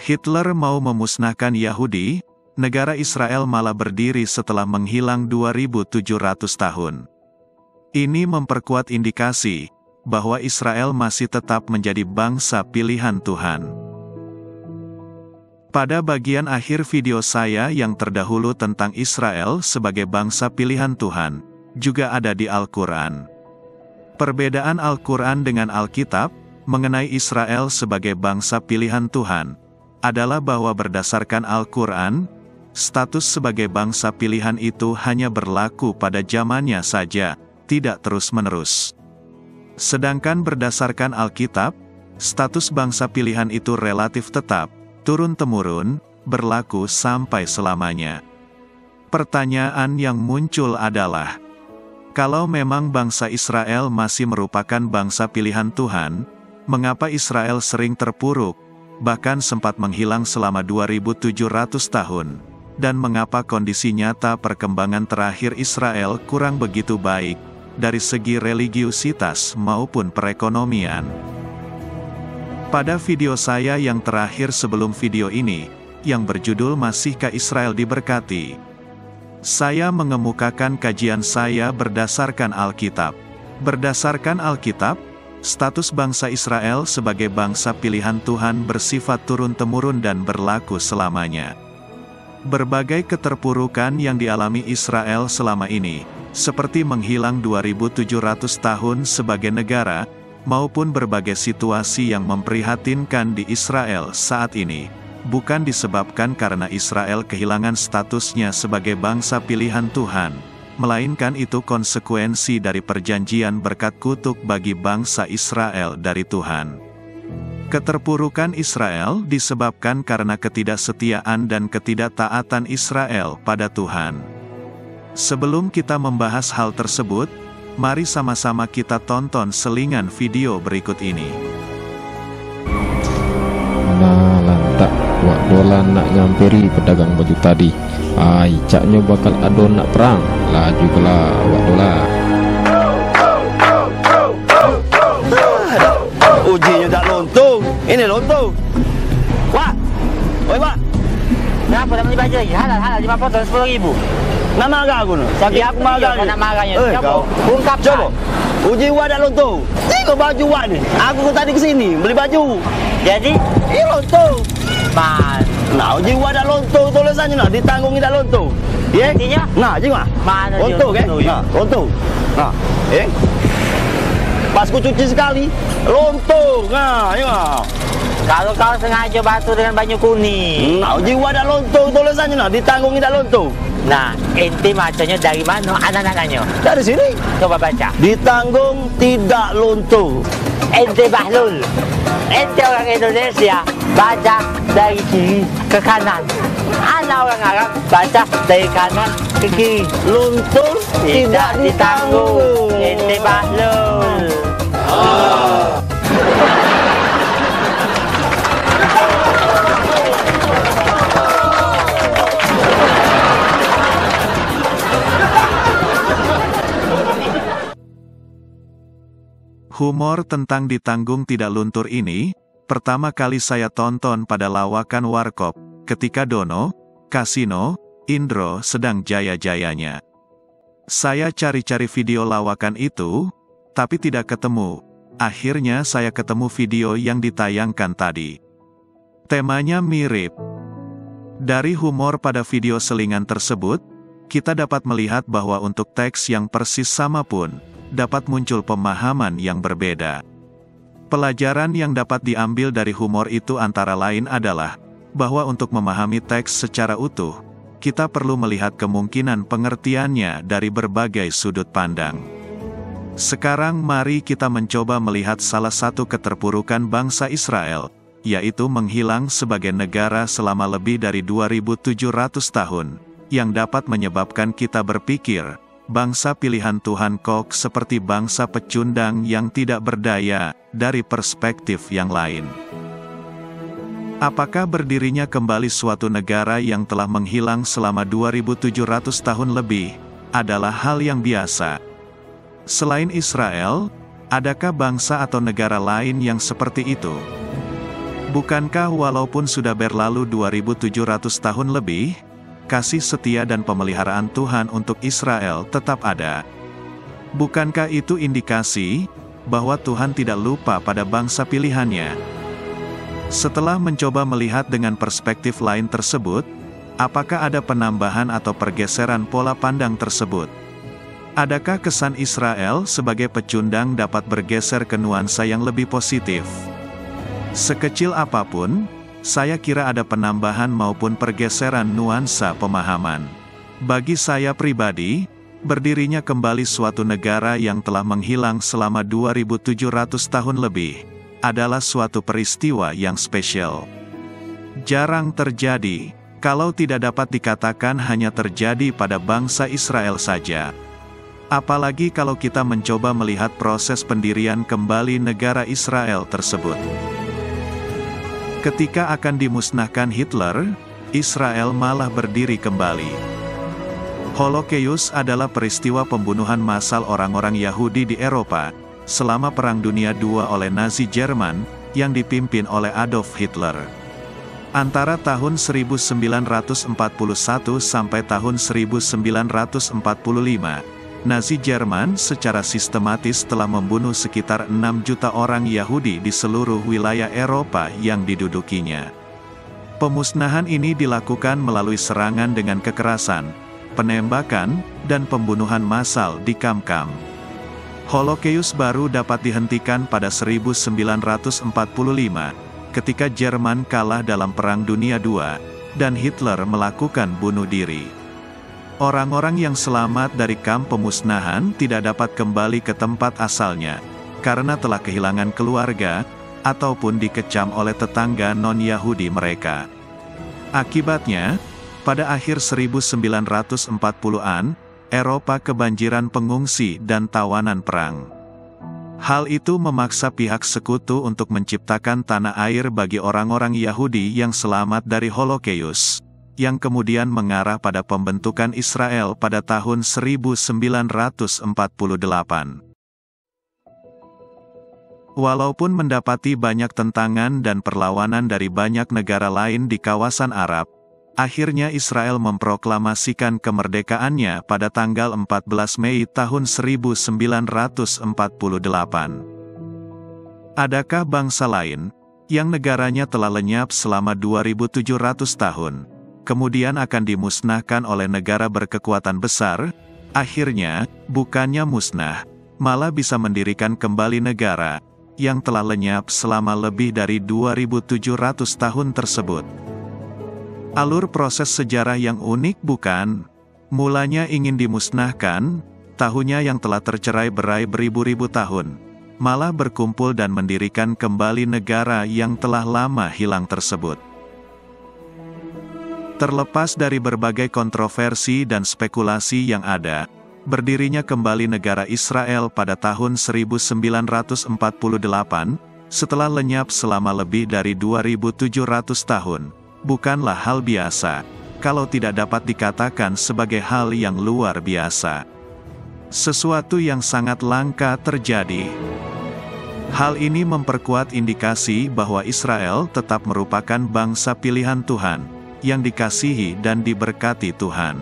Hitler mau memusnahkan Yahudi, negara Israel malah berdiri setelah menghilang 2700 tahun. Ini memperkuat indikasi bahwa Israel masih tetap menjadi bangsa pilihan Tuhan. Pada bagian akhir video saya yang terdahulu tentang Israel sebagai bangsa pilihan Tuhan, juga ada di Al-Quran. Perbedaan Al-Quran dengan Alkitab mengenai Israel sebagai bangsa pilihan Tuhan adalah bahwa berdasarkan Al-Quran, status sebagai bangsa pilihan itu hanya berlaku pada zamannya saja, tidak terus-menerus. Sedangkan berdasarkan Alkitab, status bangsa pilihan itu relatif tetap, turun-temurun, berlaku sampai selamanya. Pertanyaan yang muncul adalah, kalau memang bangsa Israel masih merupakan bangsa pilihan Tuhan, mengapa Israel sering terpuruk, bahkan sempat menghilang selama 2700 tahun, dan mengapa kondisi nyata perkembangan terakhir Israel kurang begitu baik, dari segi religiusitas maupun perekonomian. Pada video saya yang terakhir sebelum video ini, yang berjudul Masihkah Israel Diberkati, saya mengemukakan kajian saya berdasarkan Alkitab. Berdasarkan Alkitab, status bangsa Israel sebagai bangsa pilihan Tuhan bersifat turun-temurun dan berlaku selamanya. Berbagai keterpurukan yang dialami Israel selama ini, seperti menghilang 2700 tahun sebagai negara, maupun berbagai situasi yang memprihatinkan di Israel saat ini, bukan disebabkan karena Israel kehilangan statusnya sebagai bangsa pilihan Tuhan, melainkan itu konsekuensi dari perjanjian berkat kutuk bagi bangsa Israel dari Tuhan. Keterpurukan Israel disebabkan karena ketidaksetiaan dan ketidaktaatan Israel pada Tuhan. Sebelum kita membahas hal tersebut, mari sama-sama kita tonton selingan video berikut ini. Nah, lantak, wak dolan nak nyampiri pedagang baju tadi. Ai, caknya bakal adon nak perang. Laju kelah, wak dolan. Ujinya tak lontong. Ini lontong. Wak, oi wak. Kenapa tak beli baju lagi? Halal, 5 10.000. Nak marah aku ni. Sakit aku marah ni. Nak marahnya. Coba. Ungkapkan. Coba. Uji wak dah lontong. Tengok baju wak ni. Aku tadi ke sini beli baju. Jadi, Ini lontong. man. Nah, uji wak dah lontong tulisannya nak ditanggung dah lontong. Ya? Artinya? Nah, tengok. Mana dia lontong kan? lontong? Nah, lontong. Nah, pas ku cuci sekali, lontong. Nah, tengok. Kalau kau sengaja batu dengan baju kuning. Nah, uji wak dah lontong tulisannya nak ditanggung dah lontong. Nah, ente macamnya dari mana anak-anaknya? Dari sini. Coba baca. Ditanggung tidak luntur. Ente Bahlul. Ente orang Indonesia. Baca dari kiri ke kanan. Anak orang Arab baca dari kanan ke kiri. Luntur tidak ditanggung. Ente Bahlul. Humor tentang ditanggung tidak luntur ini, pertama kali saya tonton pada lawakan Warkop, ketika Dono, Kasino, Indro sedang jaya-jayanya. Saya cari-cari video lawakan itu, tapi tidak ketemu. Akhirnya saya ketemu video yang ditayangkan tadi. Temanya mirip. Dari humor pada video selingan tersebut, kita dapat melihat bahwa untuk teks yang persis sama pun, dapat muncul pemahaman yang berbeda. Pelajaran yang dapat diambil dari humor itu antara lain adalah, bahwa untuk memahami teks secara utuh, kita perlu melihat kemungkinan pengertiannya dari berbagai sudut pandang. Sekarang mari kita mencoba melihat salah satu keterpurukan bangsa Israel, yaitu menghilang sebagai negara selama lebih dari 2700 tahun, yang dapat menyebabkan kita berpikir, bangsa pilihan Tuhan kok seperti bangsa pecundang yang tidak berdaya, dari perspektif yang lain. Apakah berdirinya kembali suatu negara yang telah menghilang selama 2700 tahun lebih, adalah hal yang biasa? Selain Israel, adakah bangsa atau negara lain yang seperti itu? Bukankah walaupun sudah berlalu 2700 tahun lebih, kasih setia dan pemeliharaan Tuhan untuk Israel tetap ada? Bukankah itu indikasi bahwa Tuhan tidak lupa pada bangsa pilihannya? Setelah mencoba melihat dengan perspektif lain tersebut, apakah ada penambahan atau pergeseran pola pandang tersebut? Adakah kesan Israel sebagai pecundang dapat bergeser ke nuansa yang lebih positif? Sekecil apapun, saya kira ada penambahan maupun pergeseran nuansa pemahaman. Bagi saya pribadi, berdirinya kembali suatu negara yang telah menghilang selama 2700 tahun lebih, adalah suatu peristiwa yang spesial. Jarang terjadi, kalau tidak dapat dikatakan hanya terjadi pada bangsa Israel saja. Apalagi kalau kita mencoba melihat proses pendirian kembali negara Israel tersebut. Ketika akan dimusnahkan Hitler, Israel malah berdiri kembali. Holocaust adalah peristiwa pembunuhan massal orang-orang Yahudi di Eropa, selama Perang Dunia II oleh Nazi Jerman, yang dipimpin oleh Adolf Hitler. Antara tahun 1941 sampai tahun 1945, Nazi Jerman secara sistematis telah membunuh sekitar 6 juta orang Yahudi di seluruh wilayah Eropa yang didudukinya. Pemusnahan ini dilakukan melalui serangan dengan kekerasan, penembakan, dan pembunuhan massal di kam-kam. Holocaust baru dapat dihentikan pada 1945, ketika Jerman kalah dalam Perang Dunia II, dan Hitler melakukan bunuh diri. Orang-orang yang selamat dari kamp pemusnahan tidak dapat kembali ke tempat asalnya, karena telah kehilangan keluarga, ataupun dikecam oleh tetangga non-Yahudi mereka. Akibatnya, pada akhir 1940-an, Eropa kebanjiran pengungsi dan tawanan perang. Hal itu memaksa pihak sekutu untuk menciptakan tanah air bagi orang-orang Yahudi yang selamat dari Holocaust, yang kemudian mengarah pada pembentukan Israel pada tahun 1948. Walaupun mendapati banyak tentangan dan perlawanan dari banyak negara lain di kawasan Arab, akhirnya Israel memproklamasikan kemerdekaannya pada tanggal 14 Mei tahun 1948. Adakah bangsa lain, yang negaranya telah lenyap selama 2700 tahun, kemudian akan dimusnahkan oleh negara berkekuatan besar, akhirnya, bukannya musnah, malah bisa mendirikan kembali negara, yang telah lenyap selama lebih dari 2700 tahun tersebut? Alur proses sejarah yang unik bukan? Mulanya ingin dimusnahkan, tahunya yang telah tercerai-berai beribu-ribu tahun, malah berkumpul dan mendirikan kembali negara yang telah lama hilang tersebut. Terlepas dari berbagai kontroversi dan spekulasi yang ada, berdirinya kembali negara Israel pada tahun 1948, setelah lenyap selama lebih dari 2700 tahun, bukanlah hal biasa, kalau tidak dapat dikatakan sebagai hal yang luar biasa. Sesuatu yang sangat langka terjadi. Hal ini memperkuat indikasi bahwa Israel tetap merupakan bangsa pilihan Tuhan, yang dikasihi dan diberkati Tuhan.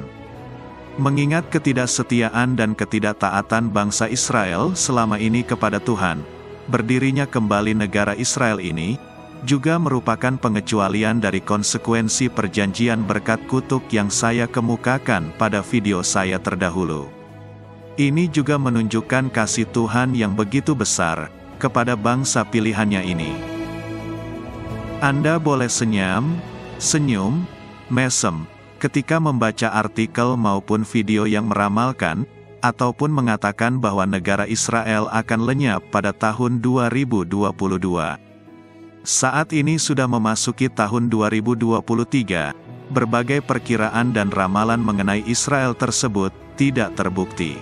Mengingat ketidaksetiaan dan ketidaktaatan bangsa Israel selama ini kepada Tuhan, berdirinya kembali negara Israel ini, juga merupakan pengecualian dari konsekuensi perjanjian berkat kutuk yang saya kemukakan pada video saya terdahulu. Ini juga menunjukkan kasih Tuhan yang begitu besar, kepada bangsa pilihannya ini. Anda boleh senyum, mesem, ketika membaca artikel maupun video yang meramalkan, ataupun mengatakan bahwa negara Israel akan lenyap pada tahun 2022. Saat ini sudah memasuki tahun 2023, berbagai perkiraan dan ramalan mengenai Israel tersebut tidak terbukti.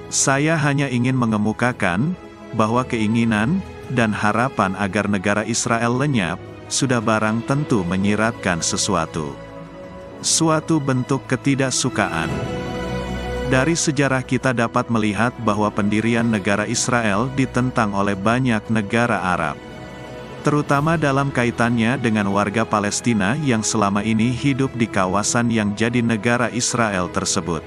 Saya hanya ingin mengemukakan bahwa keinginan dan harapan agar negara Israel lenyap sudah barang tentu menyiratkan sesuatu bentuk ketidaksukaan. Dari sejarah kita dapat melihat bahwa pendirian negara Israel ditentang oleh banyak negara Arab. terutama dalam kaitannya dengan warga Palestina yang selama ini hidup di kawasan yang jadi negara Israel tersebut.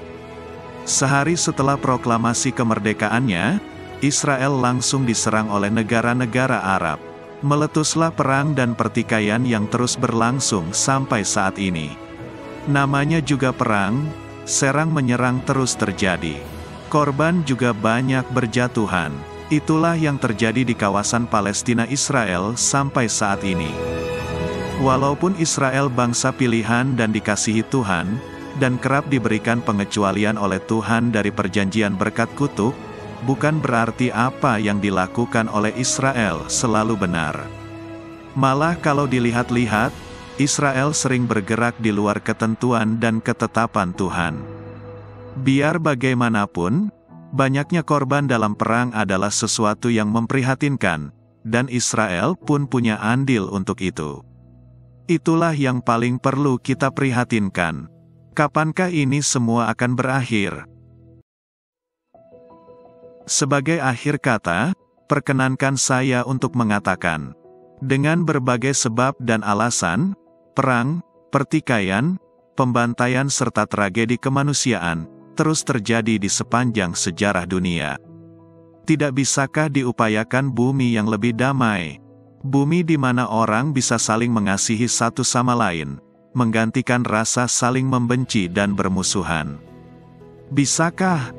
Sehari setelah proklamasi kemerdekaannya, Israel langsung diserang oleh negara-negara Arab. Meletuslah perang dan pertikaian yang terus berlangsung sampai saat ini. Namanya juga perang, serang menyerang terus terjadi. Korban juga banyak berjatuhan. Itulah yang terjadi di kawasan Palestina Israel sampai saat ini. Walaupun Israel bangsa pilihan dan dikasihi Tuhan, dan kerap diberikan pengecualian oleh Tuhan dari perjanjian berkat kutuk, bukan berarti apa yang dilakukan oleh Israel selalu benar. Malah kalau dilihat-lihat, Israel sering bergerak di luar ketentuan dan ketetapan Tuhan. Biar bagaimanapun, banyaknya korban dalam perang adalah sesuatu yang memprihatinkan, dan Israel pun punya andil untuk itu. Itulah yang paling perlu kita prihatinkan. Kapankah ini semua akan berakhir? Sebagai akhir kata, perkenankan saya untuk mengatakan, dengan berbagai sebab dan alasan, perang, pertikaian, pembantaian serta tragedi kemanusiaan terus terjadi di sepanjang sejarah dunia. Tidak bisakah diupayakan bumi yang lebih damai? Bumi di mana orang bisa saling mengasihi satu sama lain, menggantikan rasa saling membenci dan bermusuhan. Bisakah?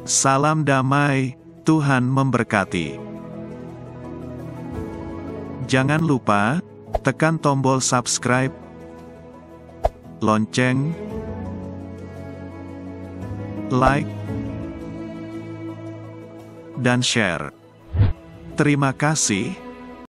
Salam damai, Tuhan memberkati. Jangan lupa, tekan tombol subscribe, lonceng, like, dan share. Terima kasih.